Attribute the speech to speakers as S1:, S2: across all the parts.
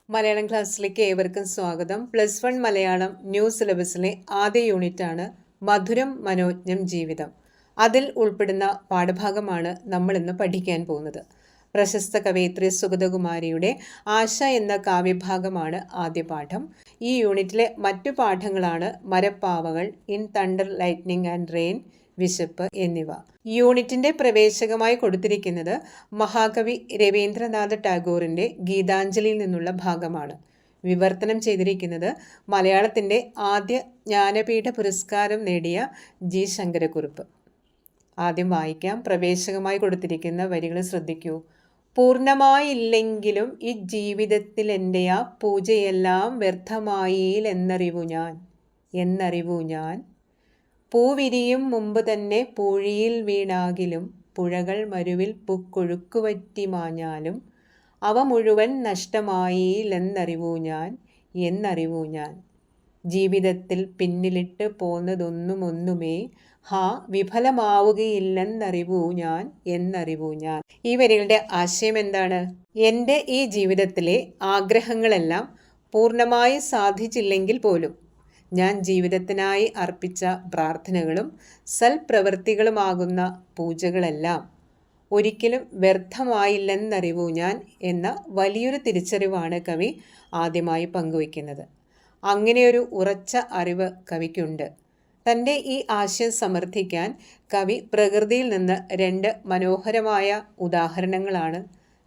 S1: മലയാളം ക്ലാസ്സിലേക്ക് ഏവർക്കും സ്വാഗതം. +1 മലയാളം ന്യൂ സിലബസിലെ ആദ്യ യൂണിറ്റാണ് മധുരം മനോജ്ഞം ജീവിതം. അതിൽ ഉൾപ്പെടുന്ന പാഠഭാഗമാണ് നമ്മൾ ഇന്ന് പഠിക്കാൻ പോകുന്നത്. പ്രശസ്ത കവയിത്രി സുഗതകുമാരിയുടെ ആശ എന്ന കാവ്യഭാഗമാണ് ആദ്യ പാഠം. ഈ യൂണിറ്റിലെ മറ്റു പാഠങ്ങളാണ് മരപ്പാവകൾ, in thunder lightning and rain, വിശപ്പ് എന്നിവ. യൂണിറ്റിന്റെ പ്രവേശകമായി കൊടുത്തിരിക്കുന്നത് മഹാകവി രവീന്ദ്രനാഥ ടാഗോറിന്റെ ഗീതാഞ്ജലിയിൽ നിന്നുള്ള ഭാഗമാണ്. വിവർത്തനം ചെയ്തിരിക്കുന്നത് മലയാളത്തിന്റെ ആദ്യ ജ്ഞാനപീഠ പുരസ്കാരം നേടിയ ജി ശങ്കരക്കുറുപ്പ്. ആദ്യം വായിക്കാം. പ്രവേശകമായി കൊടുത്തിരിക്കുന്ന വരികൾ ശ്രദ്ധിക്കൂ. പൂർണ്ണമായില്ലെങ്കിലും ഈ ജീവിതത്തിൽ എൻ്റെ ആ പൂജയെല്ലാം വ്യർത്ഥമായില്ലെന്നറിവു ഞാൻ പൂവിരിയും മുമ്പ് തന്നെ പൂഴിയിൽ വീണാകിലും പുഴകൾ മരുവിൽ പൂക്കൊഴുക്കുവറ്റി മാഞ്ഞാലും അവ മുഴുവൻ നഷ്ടമായില്ലെന്നറിവു ഞാൻ ജീവിതത്തിൽ പിന്നിലിട്ട് പോന്നതൊന്നുമൊന്നുമേ വിഫലമാവുകയില്ലെന്നറിവു ഞാൻ. ഈ വരികളുടെ ആശയം എന്താണ്? എൻ്റെ ഈ ജീവിതത്തിലെ ആഗ്രഹങ്ങളെല്ലാം പൂർണ്ണമായി സാധിച്ചില്ലെങ്കിൽ പോലും ഞാൻ ജീവിതത്തിനായി അർപ്പിച്ച പ്രാർത്ഥനകളും സൽപ്രവൃത്തികളുമാകുന്ന പൂജകളെല്ലാം ഒരിക്കലും വ്യർത്ഥമായില്ലെന്നറിവു ഞാൻ എന്ന വലിയൊരു തിരിച്ചറിവാണ് കവി ആദ്യമായി പങ്കുവയ്ക്കുന്നത്. അങ്ങനെയൊരു ഉറച്ച അറിവ് കവിക്കുണ്ട്. തൻ്റെ ഈ ആശയം സമർത്ഥിക്കാൻ കവി പ്രകൃതിയിൽ നിന്ന് 2 മനോഹരമായ ഉദാഹരണങ്ങളാണ്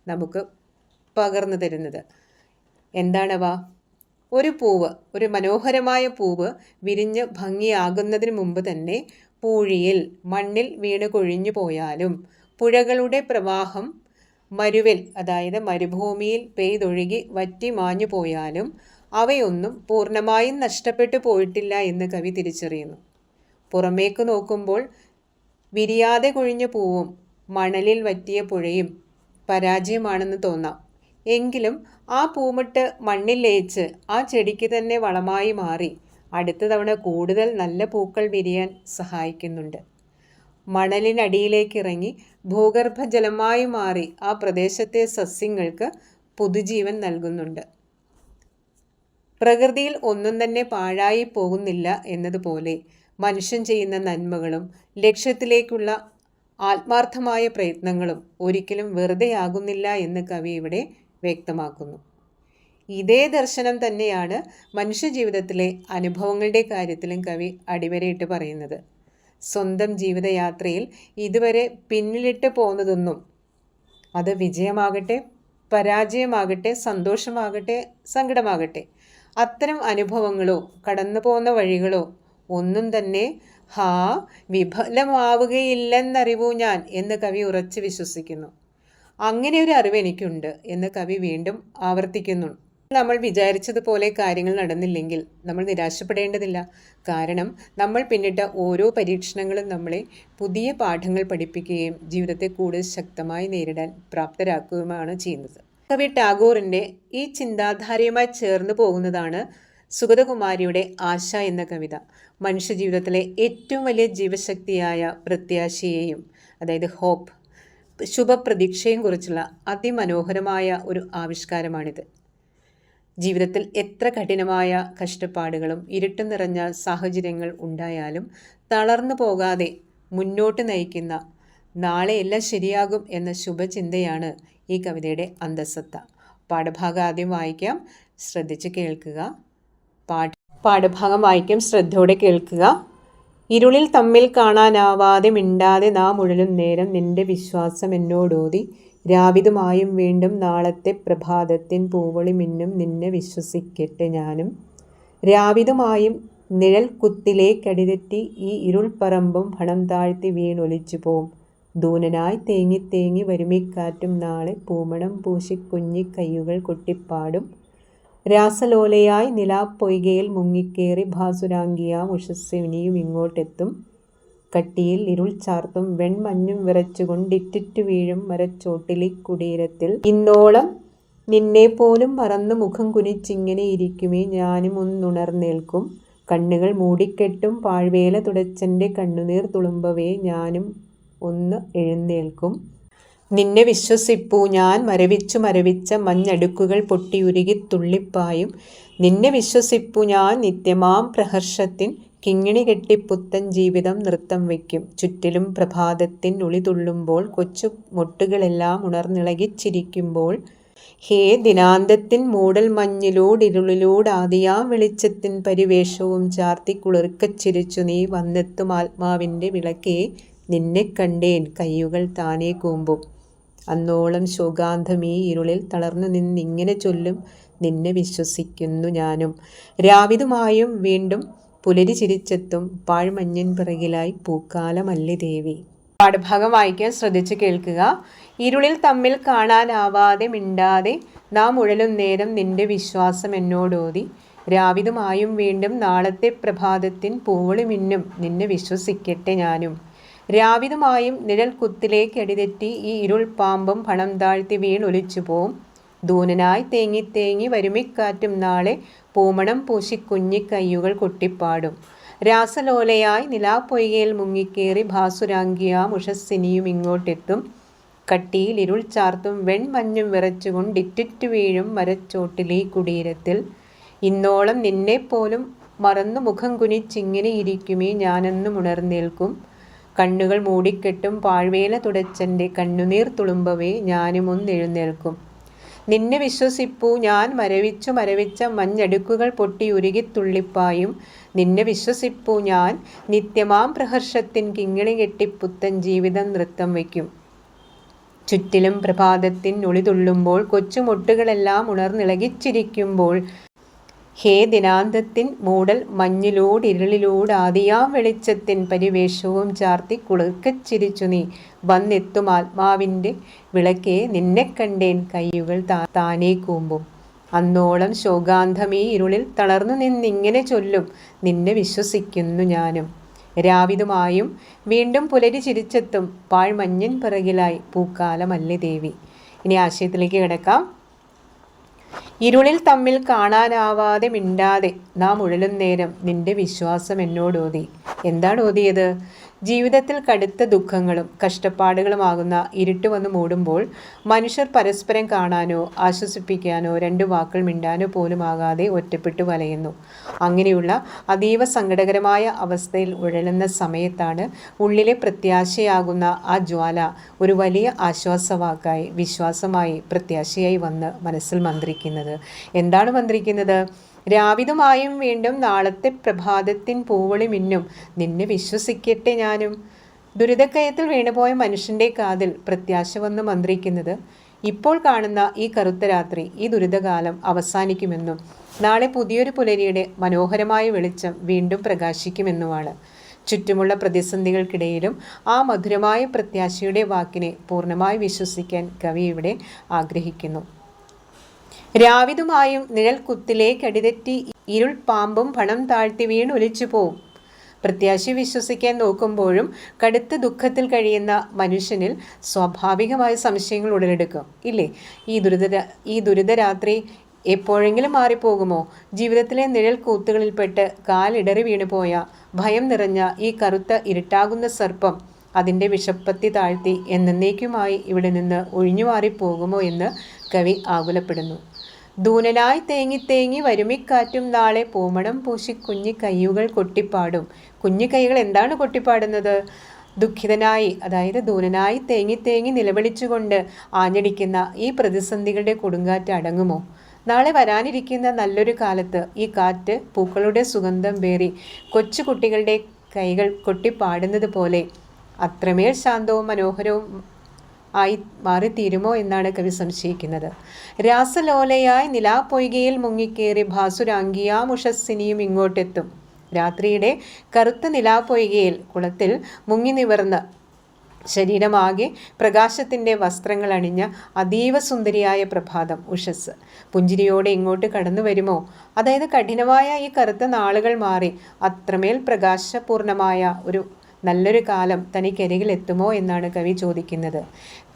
S1: നമുക്ക് പകർന്നു തരുന്നത്. എന്താണവ? ഒരു മനോഹരമായ പൂവ് വിരിഞ്ഞ് ഭംഗിയാകുന്നതിന് മുമ്പ് തന്നെ പൂഴിയിൽ മണ്ണിൽ വീണ് കൊഴിഞ്ഞു പോയാലും പുഴകളുടെ പ്രവാഹം മരുവിൽ, അതായത് മരുഭൂമിയിൽ പെയ്തൊഴുകി വറ്റി മാഞ്ഞു പോയാലും അവയൊന്നും പൂർണ്ണമായും നഷ്ടപ്പെട്ടു പോയിട്ടില്ല എന്ന് കവി തിരിച്ചറിയുന്നു. പുറമേക്ക് നോക്കുമ്പോൾ വിരിയാതെ കൊഴിഞ്ഞ പൂവും മണലിൽ വറ്റിയ പുഴയും പരാജയമാണെന്ന് തോന്നാം. എങ്കിലും ആ പൂമിട്ട് മണ്ണിൽ ലയിച്ച് ആ ചെടിക്ക് തന്നെ വളമായി മാറി അടുത്ത തവണ കൂടുതൽ നല്ല പൂക്കൾ വിരിയാൻ സഹായിക്കുന്നുണ്ട്. മണലിനടിയിലേക്കിറങ്ങി ഭൂഗർഭജലമായി മാറി ആ പ്രദേശത്തെ സസ്യങ്ങൾക്ക് പുതുജീവൻ നൽകുന്നുണ്ട്. പ്രകൃതിയിൽ ഒന്നും തന്നെ പാഴായി പോകുന്നില്ല എന്നതുപോലെ മനുഷ്യൻ ചെയ്യുന്ന നന്മകളും ലക്ഷ്യത്തിലേക്കുള്ള ആത്മാർത്ഥമായ പ്രയത്നങ്ങളും ഒരിക്കലും വെറുതെയാകുന്നില്ല എന്ന് കവി ഇവിടെ വ്യക്തമാക്കുന്നു. ഇതേ ദർശനം തന്നെയാണ് മനുഷ്യജീവിതത്തിലെ അനുഭവങ്ങളുടെ കാര്യത്തിലും കവി അടിവരയിട്ട് പറയുന്നത്. സ്വന്തം ജീവിതയാത്രയിൽ ഇതുവരെ പിന്നിലിട്ട് പോകുന്നതൊന്നും, അത് വിജയമാകട്ടെ പരാജയമാകട്ടെ സന്തോഷമാകട്ടെ സങ്കടമാകട്ടെ, അത്തരം അനുഭവങ്ങളോ കടന്നു പോകുന്ന വഴികളോ ഒന്നും തന്നെ വിഫലമാവുകയില്ലെന്നറിവു ഞാൻ എന്ന് കവി ഉറച്ചു വിശ്വസിക്കുന്നു. അങ്ങനെ ഒരു അറിവ് എനിക്കുണ്ട് എന്ന് കവി വീണ്ടും ആവർത്തിക്കുന്നു. നമ്മൾ വിചാരിച്ചതുപോലെ കാര്യങ്ങൾ നടന്നില്ലെങ്കിൽ നമ്മൾ നിരാശപ്പെടേണ്ടതില്ല. കാരണം നമ്മൾ പിന്നിട്ട ഓരോ പരീക്ഷണങ്ങളും നമ്മളെ പുതിയ പാഠങ്ങൾ പഠിപ്പിക്കുകയും ജീവിതത്തെ കൂടുതൽ ശക്തമായി നേരിടാൻ പ്രാപ്തരാക്കുകയുമാണ് ചെയ്യുന്നത്. കവി ടാഗോറിൻ്റെ ഈ ചിന്താധാരയുമായി ചേർന്ന് പോകുന്നതാണ് സുഗതകുമാരിയുടെ ആശ എന്ന കവിത. മനുഷ്യജീവിതത്തിലെ ഏറ്റവും വലിയ ജീവശക്തിയായ പ്രത്യാശയെയും, അതായത് ഹോപ്പ്, ശുഭപ്രതീക്ഷയും കുറിച്ചുള്ള അതിമനോഹരമായ ഒരു ആവിഷ്കാരമാണിത്. ജീവിതത്തിൽ എത്ര കഠിനമായ കഷ്ടപ്പാടുകളും ഇരുട്ട് നിറഞ്ഞ സാഹചര്യങ്ങൾ ഉണ്ടായാലും തളർന്നു പോകാതെ മുന്നോട്ട് നയിക്കുന്ന, നാളെ എല്ലാം ശരിയാകും എന്ന ശുഭചിന്തയാണ് ഈ കവിതയുടെ അന്തസത്ത. പാഠഭാഗം ആദ്യം വായിക്കാം, ശ്രദ്ധിച്ച് കേൾക്കുക. പാഠഭാഗം വായിക്കാം, ശ്രദ്ധയോടെ കേൾക്കുക. ഇരുളിൽ തമ്മിൽ കാണാനാവാതെ മിണ്ടാതെ നാം ഉഴലും നേരം നിന്റെ വിശ്വാസം എന്നോടോതി രാവിതുമായും വീണ്ടും നാളത്തെ പ്രഭാതത്തിൻ പൂവൊളി മിന്നും നിന്നെ വിശ്വസിക്കട്ടെ ഞാനും. രാവിതുമായും നിഴൽ കുത്തിലേക്കടിതെറ്റി ഈ ഇരുൾ പറമ്പും പണം താഴ്ത്തി വീണൊലിച്ചു പോം. ദൂനനായി തേങ്ങി തേങ്ങി വരുമിക്കാറ്റും നാളെ പൂമണം പൂശി കുഞ്ഞി കയ്യുകൾ കൊട്ടിപ്പാടും. രാസലോലയായി നിലാപ്പൊയ്കയിൽ മുങ്ങിക്കേറി ഭാസുരാംഗിയാം ഉഷസ് ഇനിയും ഇങ്ങോട്ടെത്തും. കട്ടിയിൽ ഇരുൾ ചാർത്തും വെൺമഞ്ഞും വിറച്ചുകൊണ്ടിറ്റിറ്റു വീഴും മരച്ചോട്ടിലി കുടീരത്തിൽ ഇന്നോളം നിന്നെപ്പോലും മറന്നു മുഖം കുനിച്ചിങ്ങനെ ഇരിക്കുമേ ഞാനും ഒന്നുണർന്നേൽക്കും. കണ്ണുകൾ മൂടിക്കെട്ടും പാഴ്വേല തുടച്ചെൻ്റെ കണ്ണുനീർ തുളുമ്പവേ ഞാനും ഒന്ന് എഴുന്നേൽക്കും. നിന്നെ വിശ്വസിപ്പൂ ഞാൻ മരവിച്ചു മരവിച്ച മഞ്ഞടുക്കുകൾ പൊട്ടിയുരുകി തുള്ളിപ്പായും. നിന്നെ വിശ്വസിപ്പൂ ഞാൻ നിത്യമാം പ്രഹർഷത്തിൻ കിങ്ങിണി കെട്ടി പുത്തൻ ജീവിതം നൃത്തം വയ്ക്കും. ചുറ്റിലും പ്രഭാതത്തിൻ ഒളിതുള്ളുമ്പോൾ കൊച്ചു മൊട്ടുകളെല്ലാം ഉണർന്നിളകിച്ചിരിക്കുമ്പോൾ ഹേ ദിനാന്തത്തിൻ മൂടൽ മഞ്ഞിലൂടിരുളിലൂടാദിയാം വെളിച്ചത്തിൻ പരിവേഷവും ചാർത്തി കുളിർക്കച്ചിരിച്ചു നീ വന്നെത്തും ആത്മാവിൻ്റെ വിളക്കേ നിന്നെ കണ്ടേൻ കയ്യുകൾ താനേ കൂമ്പും. അന്നോളം ശോകാന്തമീ ഇരുളിൽ തളർന്നു നിന്നിങ്ങനെ ചൊല്ലും നിന്നെ വിശ്വസിക്കുന്നു ഞാനും. രാവിതുമായും വീണ്ടും പുലരി ചിരിച്ചെത്തും പാഴ്മഞ്ഞിൻ പിറകിലായി പൂക്കാലമല്ലി ദേവി. പാഠഭാഗം വായിക്കാൻ ശ്രദ്ധിച്ചു കേൾക്കുക. ഇരുളിൽ തമ്മിൽ കാണാനാവാതെ മിണ്ടാതെ നാം ഉഴലും നേരം നിന്റെ വിശ്വാസം എന്നോടോതി. രാവിതുമായും വീണ്ടും നാളത്തെ പ്രഭാതത്തിൻ പൂവളി മിന്നും നിന്നെ വിശ്വസിക്കട്ടെ ഞാനും. രാവിതുമായും നിഴൽ കുത്തിലേക്ക് അടിതെറ്റി ഈ ഇരുൾ പാമ്പും പണം താഴ്ത്തി വീണൊലിച്ചു പോവും. ദൂനനായി തേങ്ങി തേങ്ങി വരുമിക്കാറ്റും നാളെ പൂമണം പൂശി കുഞ്ഞിക്കയ്യുകൾ കൊട്ടിപ്പാടും. രാസലോലയായി നിലാപ്പൊയ്കയിൽ മുങ്ങിക്കേറി ഭാസുരാംഗിയാം ഉഷസ്സിനിയും ഇങ്ങോട്ടെത്തും. കട്ടിയിൽ ഇരുൾ ചാർത്തും വെൺമഞ്ഞും വിറച്ചുകൊണ്ടിറ്റിറ്റു വീഴും മരച്ചോട്ടിലീ കുടീരത്തിൽ. ഇന്നോളം നിന്നെപ്പോലും മറന്നു മുഖം കുനിച്ചിങ്ങനെ ഇരിക്കുമേ ഞാനെന്നും ഉണർന്നേൽക്കും. കണ്ണുകൾ മൂടിക്കെട്ടും പാഴ്വേല തുടച്ചൻ്റെ കണ്ണുനീർ തുളുമ്പവേ ഞാനും ഒന്നെഴുന്നേൽക്കും. നിന്നെ വിശ്വസിപ്പൂ ഞാൻ മരവിച്ചു മരവിച്ച മഞ്ഞടുക്കുകൾ പൊട്ടി ഉരുകി തുള്ളിപ്പായും. നിന്നെ വിശ്വസിപ്പൂ ഞാൻ നിത്യമാം പ്രഹർഷത്തിൻ കിങ്ങിണി കെട്ടി പുത്തൻ ജീവിതം നൃത്തം വയ്ക്കും. ചുറ്റിലും പ്രഭാതത്തിൻ ഒളിതുള്ളുമ്പോൾ കൊച്ചുമൊട്ടുകളെല്ലാം ഉണർന്നിളകിച്ചിരിക്കുമ്പോൾ ഹേ ദിനാന്തത്തിൻ മൂടൽ മഞ്ഞിലൂടിരുളിലൂടാദിയാം വെളിച്ചത്തിൻ പരിവേഷവും ചാർത്തി കുളിർക്കച്ചിരിച്ചു നീ വന്നെത്തും ആത്മാവിൻ്റെ വിളക്കേ നിന്നെ കണ്ടേൻ കയ്യുകൾ താനേ കൂമ്പും. അന്നോളം ശോകാന്തമീ ഇരുളിൽ തളർന്നു നിന്നിങ്ങനെ ചൊല്ലും നിന്നെ വിശ്വസിക്കുന്നു ഞാനും. രാവിതുമായും വീണ്ടും പുലരി ചിരിച്ചെത്തും പാഴ്മഞ്ഞിൻ പിറകിലായി പൂക്കാലമല്ലി ദേവി. ഇനി ആശയത്തിലേക്ക് കിടക്കാം. ഇരുളിൽ തമ്മിൽ കാണാനാവാതെ മിണ്ടാതെ നാം ഉഴലും നേരം നിന്റെ വിശ്വാസം എന്നോടോതി. എന്താണ് ഓതിയത്? ജീവിതത്തിൽ കടുത്ത ദുഃഖങ്ങളും കഷ്ടപ്പാടുകളുമാകുന്ന ഇരുട്ട് വന്ന് മൂടുമ്പോൾ മനുഷ്യർ പരസ്പരം കാണാനോ ആശ്വസിപ്പിക്കാനോ രണ്ട് വാക്കുകൾ മിണ്ടാനോ പോലും ആകാതെ ഒറ്റപ്പെട്ടു വലയുന്നു. അങ്ങനെയുള്ള അതീവ സങ്കടകരമായ അവസ്ഥയിൽ ഉഴലുന്ന സമയത്താണ് ഉള്ളിലെ പ്രത്യാശയാകുന്ന ആ ജ്വാല ഒരു വലിയ ആശ്വാസവാക്കായി, വിശ്വാസമായി, പ്രത്യാശയായി വന്ന് മനസ്സിൽ മന്ത്രിക്കുന്നത്. എന്താണ് മന്ത്രിക്കുന്നത്? രാവിതുമായും വീണ്ടും നാളത്തെ പ്രഭാതത്തിൻ പൂവളി മിന്നും നിന്നെ വിശ്വസിക്കട്ടെ ഞാനും. ദുരിതക്കയത്തിൽ വീണുപോയ മനുഷ്യൻ്റെ കാതിൽ പ്രത്യാശ വന്ന് മന്ത്രിക്കുന്നത് ഇപ്പോൾ കാണുന്ന ഈ കറുത്ത രാത്രി, ഈ ദുരിതകാലം അവസാനിക്കുമെന്നും നാളെ പുതിയൊരു പുലരിയുടെ മനോഹരമായ വെളിച്ചം വീണ്ടും പ്രകാശിക്കുമെന്നുമാണ്. ചുറ്റുമുള്ള പ്രതിസന്ധികൾക്കിടയിലും ആ മധുരമായ പ്രത്യാശയുടെ വാക്കിനെ പൂർണ്ണമായി വിശ്വസിക്കാൻ കവി ഇവിടെ ആഗ്രഹിക്കുന്നു. രാവിതുമായും നിഴൽ കുത്തിലേക്കടിതെറ്റി ഇരുൾ പാമ്പും പണം താഴ്ത്തി വീണൊലിച്ചു പോവും. പ്രത്യാശ വിശ്വസിക്കാൻ നോക്കുമ്പോഴും കടുത്ത ദുഃഖത്തിൽ കഴിയുന്ന മനുഷ്യനിൽ സ്വാഭാവികമായ സംശയങ്ങൾ ഉടലെടുക്കും, ഇല്ലേ? ഈ ദുരിതരാത്രി എപ്പോഴെങ്കിലും മാറിപ്പോകുമോ? ജീവിതത്തിലെ നിഴൽ കൂത്തുകളിൽപ്പെട്ട് കാലിടറി വീണുപോയ ഭയം നിറഞ്ഞ ഈ കറുത്ത ഇരുട്ടാകുന്ന സർപ്പം അതിൻ്റെ വിഷപ്പത്തി താഴ്ത്തി എന്നേക്കുമായി ഇവിടെ നിന്ന് ഒഴിഞ്ഞു മാറിപ്പോകുമോ എന്ന് കവി ആകുലപ്പെടുന്നു. ദൂനനായി തേങ്ങി തേങ്ങി വരുമിക്കാറ്റും നാളെ പൂമണം പൂശി കുഞ്ഞി കയ്യുകൾ കൊട്ടിപ്പാടും. കുഞ്ഞു കൈകൾ എന്താണ് കൊട്ടിപ്പാടുന്നത്? ദുഃഖിതനായി, അതായത് ദൂനനായി തേങ്ങി തേങ്ങി നിലവിളിച്ചുകൊണ്ട് ആഞ്ഞടിക്കുന്ന ഈ പ്രതിസന്ധികളുടെ കൊടുങ്കാറ്റ് അടങ്ങുമോ? നാളെ വരാനിരിക്കുന്ന നല്ലൊരു കാലത്ത് ഈ കാറ്റ് പൂക്കളുടെ സുഗന്ധം പേറി കൊച്ചു കുട്ടികളുടെ കൈകൾ കൊട്ടിപ്പാടുന്നത് പോലെ അത്രമേൽ ശാന്തവും മനോഹരവും ആയി മാറിത്തീരുമോ എന്നാണ് കവി സംശയിക്കുന്നത്. രാസലോലയായി നിലാപ്പൊയ്കയിൽ മുങ്ങിക്കേറി ഭാസുരാംഗിയാം ഉഷസ്സിനിയും ഇങ്ങോട്ടെത്തും. രാത്രിയുടെ കറുത്ത നിലാപ്പൊയ്കയിൽ കുളത്തിൽ മുങ്ങി നിവർന്ന് ശരീരമാകെ പ്രകാശത്തിൻ്റെ വസ്ത്രങ്ങൾ അണിഞ്ഞ അതീവ സുന്ദരിയായ പ്രഭാതം, ഉഷസ് പുഞ്ചിരിയോടെ ഇങ്ങോട്ട് കടന്നു വരുമോ? അതായത് കഠിനമായ ഈ കറുത്ത നാളുകൾ മാറി അത്രമേൽ പ്രകാശപൂർണമായ ഒരു നല്ലൊരു കാലം തനിക്കരികിൽ എത്തുമോ എന്നാണ് കവി ചോദിക്കുന്നത്.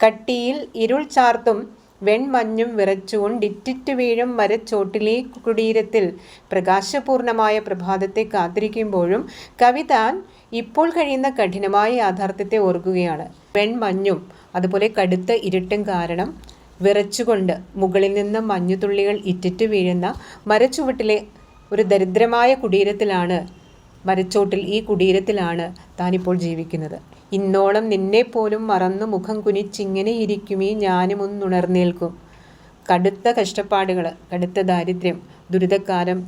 S1: കട്ടിയിൽ ഇരുൾ ചാർത്തും വെൺമഞ്ഞും വിറച്ചുകൊണ്ടിറ്റിറ്റു വീഴും മരച്ചോട്ടിലേ കുടീരത്തിൽ പ്രകാശപൂർണമായ പ്രഭാതത്തെ കാത്തിരിക്കുമ്പോഴും കവി താൻ ഇപ്പോൾ കഴിയുന്ന കഠിനമായ യാഥാർത്ഥ്യത്തെ ഓർക്കുകയാണ്. വെൺമഞ്ഞും അതുപോലെ കടുത്ത ഇരുട്ടും കാരണം വിറച്ചുകൊണ്ട് മുകളിൽ നിന്ന് മഞ്ഞുതുള്ളികൾ ഇറ്റിറ്റു വീഴുന്ന മരച്ചുവട്ടിലെ ഒരു ദരിദ്രമായ കുടീരത്തിലാണ്, മരച്ചോട്ടിൽ ഈ കുടീരത്തിലാണ് താനിപ്പോൾ ജീവിക്കുന്നത്. ഇന്നോളം നിന്നെപ്പോലും മറന്നു മുഖം കുനിച്ചിങ്ങനെ ഇരിക്കുമീ ഞാനും ഒന്നുണർന്നേൽക്കും. കടുത്ത കഷ്ടപ്പാടുകൾ, കടുത്ത ദാരിദ്ര്യം, ദുരിതക്കാലം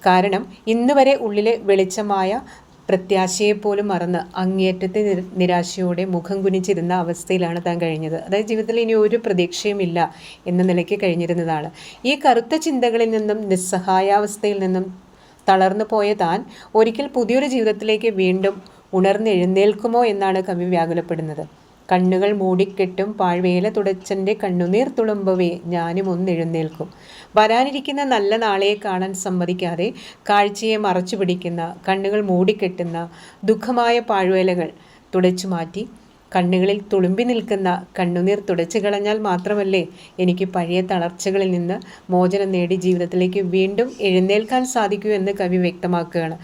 S1: കാരണം ഇന്നുവരെ ഉള്ളിലെ വെളിച്ചമായ പ്രത്യാശയെപ്പോലും മറന്ന് അങ്ങേയറ്റത്തെ നിരാശയോടെ മുഖം കുനിച്ചിരുന്ന അവസ്ഥയിലാണ് താൻ കഴിഞ്ഞത്. അതായത് ജീവിതത്തിൽ ഇനി ഒരു പ്രതീക്ഷയുമില്ല എന്ന നിലയ്ക്ക് കഴിഞ്ഞിരുന്നതാണ്. ഈ കറുത്ത ചിന്തകളിൽ നിന്നും നിസ്സഹായാവസ്ഥയിൽ നിന്നും തളർന്നു പോയ താൻ ഒരിക്കൽ പുതിയൊരു ജീവിതത്തിലേക്ക് വീണ്ടും ഉണർന്നെഴുന്നേൽക്കുമോ എന്നാണ് കവി വ്യാകുലപ്പെടുന്നത്. കണ്ണുകൾ മൂടിക്കെട്ടും പാഴ്വേല തുടച്ചൻ്റെ കണ്ണുനീർ തുളുമ്പവേ ഞാനും ഒന്നെഴുന്നേൽക്കും. വരാനിരിക്കുന്ന നല്ല നാളെയെ കാണാൻ സമ്മതിക്കാതെ കാഴ്ചയെ മറച്ചു പിടിക്കുന്ന, കണ്ണുകൾ മൂടിക്കെട്ടുന്ന ദുഃഖമായ പാഴ്വേലകൾ തുടച്ചു മാറ്റി കണ്ണുകളിൽ തുളുമ്പി നിൽക്കുന്ന കണ്ണുനീർ തുടച്ചു കളഞ്ഞാൽ മാത്രമല്ലേ എനിക്ക് പഴയ തളർച്ചകളിൽ നിന്ന് മോചനം നേടി ജീവിതത്തിലേക്ക് വീണ്ടും എഴുന്നേൽക്കാൻ സാധിക്കൂ എന്ന് കവി വ്യക്തമാക്കുകയാണ്.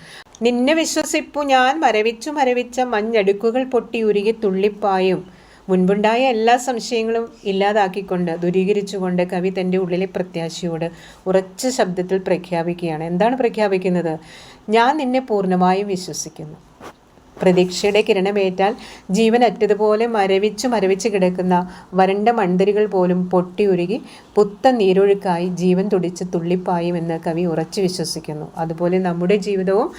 S1: നിന്നെ വിശ്വസിപ്പു ഞാൻ മരവിച്ച മഞ്ഞടുക്കുകൾ പൊട്ടി ഉരുകി തുള്ളിപ്പായും. മുൻപുണ്ടായ എല്ലാ സംശയങ്ങളും ഇല്ലാതാക്കിക്കൊണ്ട്, ദൂരീകരിച്ചുകൊണ്ട് കവി തൻ്റെ ഉള്ളിലെ പ്രത്യാശയോട് ഉറച്ച ശബ്ദത്തിൽ പ്രഖ്യാപിക്കുകയാണ്. എന്താണ് പ്രഖ്യാപിക്കുന്നത്? ഞാൻ നിന്നെ പൂർണ്ണമായും വിശ്വസിക്കുന്നു. പ്രതീക്ഷയുടെ കിരണമേറ്റാൽ ജീവൻ അറ്റതുപോലെ മരവിച്ച് കിടക്കുന്ന വരണ്ട മൺതരികൾ പോലും പൊട്ടിയുരുകി പുത്തൻ നീരൊഴുക്കായി ജീവൻ തുടിച്ച് തുള്ളിപ്പായുമെന്ന് കവി ഉറച്ചു വിശ്വസിക്കുന്നു. അതുപോലെ നമ്മുടെ ജീവിതവും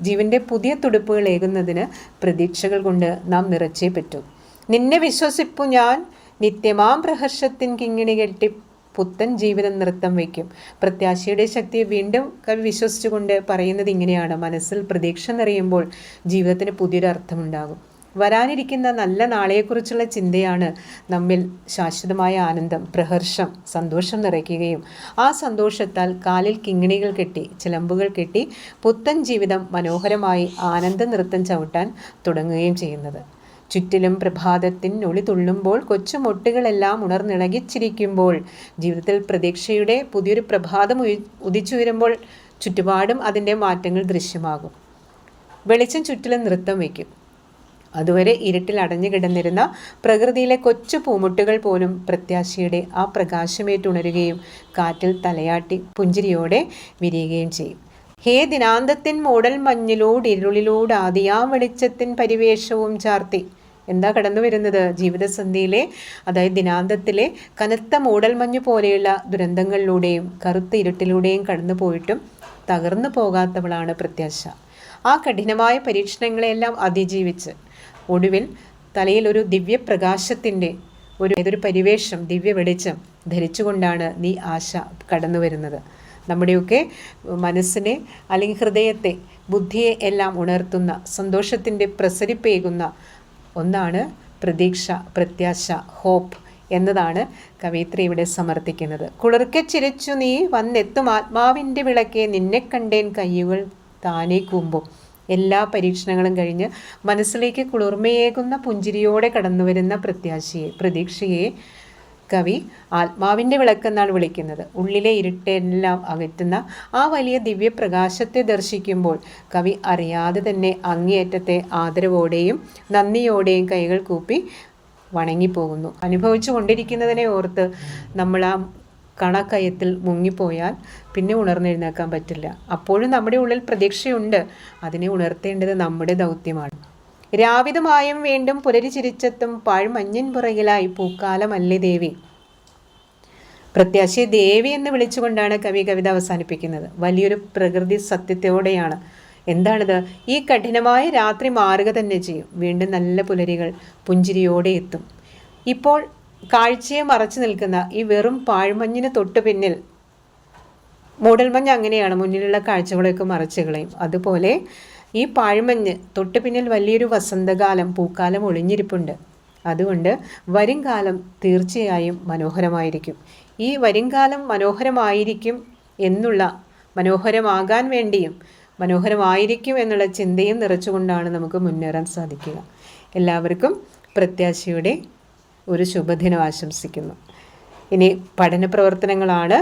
S1: ജീവൻ്റെ പുതിയ തുടുപ്പുകൾ ഏകുന്നതിന് പ്രതീക്ഷകൾ കൊണ്ട് നാം നിറച്ചേ പറ്റൂ. നിന്നെ വിശ്വസിപ്പു ഞാൻ നിത്യമാം പ്രഹർഷത്തിൻ കിങ്ങിണി കെട്ടി പുത്തൻ ജീവിതം നൃത്തം വയ്ക്കും. പ്രത്യാശയുടെ ശക്തിയെ വീണ്ടും കവി വിശ്വസിച്ചുകൊണ്ട് പറയുന്നത് ഇങ്ങനെയാണ്: മനസ്സിൽ പ്രതീക്ഷ നിറയുമ്പോൾ ജീവിതത്തിന് പുതിയൊരു അർത്ഥമുണ്ടാകും. വരാനിരിക്കുന്ന നല്ല നാളെയെക്കുറിച്ചുള്ള ചിന്തയാണ് നമ്മിൽ ശാശ്വതമായ ആനന്ദം, പ്രഹർഷം, സന്തോഷം നിറയ്ക്കുകയും ആ സന്തോഷത്താൽ കാലിൽ കിങ്ങിണികൾ കെട്ടി, ചിലമ്പുകൾ കെട്ടി പുത്തൻ ജീവിതം മനോഹരമായി ആനന്ദ നൃത്തം ചവിട്ടാൻ തുടങ്ങുകയും ചെയ്യുന്നത്. ചുറ്റിലും പ്രഭാതത്തിൻ ഒളി തുള്ളുമ്പോൾ, കൊച്ചുമൊട്ടുകളെല്ലാം ഉണർന്നിളകിച്ചിരിക്കുമ്പോൾ, ജീവിതത്തിൽ പ്രതീക്ഷയുടെ പുതിയൊരു പ്രഭാതം ഉദിച്ചുയരുമ്പോൾ ചുറ്റുപാടും അതിൻ്റെ മാറ്റങ്ങൾ ദൃശ്യമാകും. വെളിച്ചം ചുറ്റിലും നൃത്തം വയ്ക്കും. അതുവരെ ഇരുട്ടിൽ അടഞ്ഞു കിടന്നിരുന്ന പ്രകൃതിയിലെ കൊച്ചു പൂമുട്ടുകൾ പോലും പ്രത്യാശയുടെ ആ പ്രകാശമേറ്റുണരുകയും കാറ്റിൽ തലയാട്ടി പുഞ്ചിരിയോടെ വിരിയുകയും ചെയ്യും. ഹേ ദിനാന്തത്തിൻ മൂടൽ മഞ്ഞിലൂട് ആദിയാ വെളിച്ചത്തിൻ പരിവേഷവും ചാർത്തി. എന്താ കടന്നു വരുന്നത്? ജീവിതസന്ധിയിലെ, അതായത് ദിനാന്തത്തിലെ കനത്ത മൂടൽമഞ്ഞു പോലെയുള്ള ദുരന്തങ്ങളിലൂടെയും കറുത്ത ഇരുട്ടിലൂടെയും കടന്നു പോയിട്ടും തകർന്നു പോകാത്തവളാണ് പ്രത്യാശ. ആ കഠിനമായ പരീക്ഷണങ്ങളെല്ലാം അതിജീവിച്ച് ഒടുവിൽ തലയിൽ ഒരു ദിവ്യപ്രകാശത്തിൻ്റെ ഏതൊരു പരിവേഷം, ദിവ്യ വെളിച്ചം ധരിച്ചുകൊണ്ടാണ് നീ ആശ കടന്നു വരുന്നത്. നമ്മുടെയൊക്കെ മനസ്സിനെ അല്ലെങ്കിൽ ഹൃദയത്തെ, ബുദ്ധിയെ എല്ലാം ഉണർത്തുന്ന, സന്തോഷത്തിൻ്റെ പ്രസരിപ്പേകുന്ന ഒന്നാണ് പ്രതീക്ഷ, പ്രത്യാശ, ഹോപ്പ് എന്നതാണ് കവയിത്രി ഇവിടെ സമർത്ഥിക്കുന്നത്. കുളിർക്കെ ചിരിച്ചു നീ വന്നെത്തും ആത്മാവിൻ്റെ വിളക്കെ, നിന്നെ കണ്ടേൻ കയ്യുകൾ താനേ കൂമ്പും. എല്ലാ പരീക്ഷണങ്ങളും കഴിഞ്ഞ് മനസ്സിലേക്ക് കുളിർമയേകുന്ന പുഞ്ചിരിയോടെ കടന്നു വരുന്ന പ്രതീക്ഷയെ കവി ആത്മാവിൻ്റെ വിളക്കെന്നാണ് വിളിക്കുന്നത്. ഉള്ളിലെ ഇരുട്ടെല്ലാം അകറ്റുന്ന ആ വലിയ ദിവ്യപ്രകാശത്തെ ദർശിക്കുമ്പോൾ കവി അറിയാതെ തന്നെ അങ്ങേയറ്റത്തെ ആദരവോടെയും നന്ദിയോടെയും കൈകൾ കൂപ്പി വണങ്ങിപ്പോകുന്നു. അനുഭവിച്ചു കൊണ്ടിരിക്കുന്നതിനെ ഓർത്ത് നമ്മൾ ആ കണക്കയത്തിൽ മുങ്ങിപ്പോയാൽ പിന്നെ ഉണർന്നെഴുന്നേക്കാൻ പറ്റില്ല. അപ്പോഴും നമ്മുടെ ഉള്ളിൽ പ്രതീക്ഷയുണ്ട്. അതിനെ ഉണർത്തേണ്ടത് നമ്മുടെ ദൗത്യമാണ്. രാവിതമായും വീണ്ടും പുലരി ചിരിച്ചെത്തും പാഴ്മഞ്ഞിൻ പുറകിലായി പൂക്കാലമല്ലേ ദേവി. പ്രത്യാശയെ ദേവി എന്ന് വിളിച്ചുകൊണ്ടാണ് കവിത അവസാനിപ്പിക്കുന്നത്. വലിയൊരു പ്രകൃതി സത്യത്തോടെയാണ്. എന്താണിത്? ഈ കഠിനമായ രാത്രി മാറുക തന്നെ ചെയ്യും. വീണ്ടും നല്ല പുലരികൾ പുഞ്ചിരിയോടെ എത്തും. ഇപ്പോൾ കാഴ്ചയെ മറച്ചു നിൽക്കുന്ന ഈ വെറും പാഴ്മഞ്ഞിന് തൊട്ടു പിന്നിൽ, മൂടൽമഞ്ഞ് അങ്ങനെയാണ്, മുന്നിലുള്ള കാഴ്ചകളെയൊക്കെ മറച്ചു കളയും. അതുപോലെ ഈ പാഴ്മഞ്ഞ് തൊട്ടു പിന്നിൽ വലിയൊരു വസന്തകാലം, പൂക്കാലം ഒളിഞ്ഞിരിപ്പുണ്ട്. അതുകൊണ്ട് വരും കാലം തീർച്ചയായും മനോഹരമായിരിക്കും. ഈ വരും കാലം മനോഹരമായിരിക്കും എന്നുള്ള, മനോഹരമാകാൻ വേണ്ടിയും മനോഹരമായിരിക്കും എന്നുള്ള ചിന്തയും നിറച്ചുകൊണ്ടാണ് നമുക്ക് മുന്നേറാൻ സാധിക്കുക. എല്ലാവർക്കും പ്രത്യാശയുടെ ഒരു ശുഭദിനം ആശംസിക്കുന്നു. ഇനി പഠന പ്രവർത്തനങ്ങളാണ്.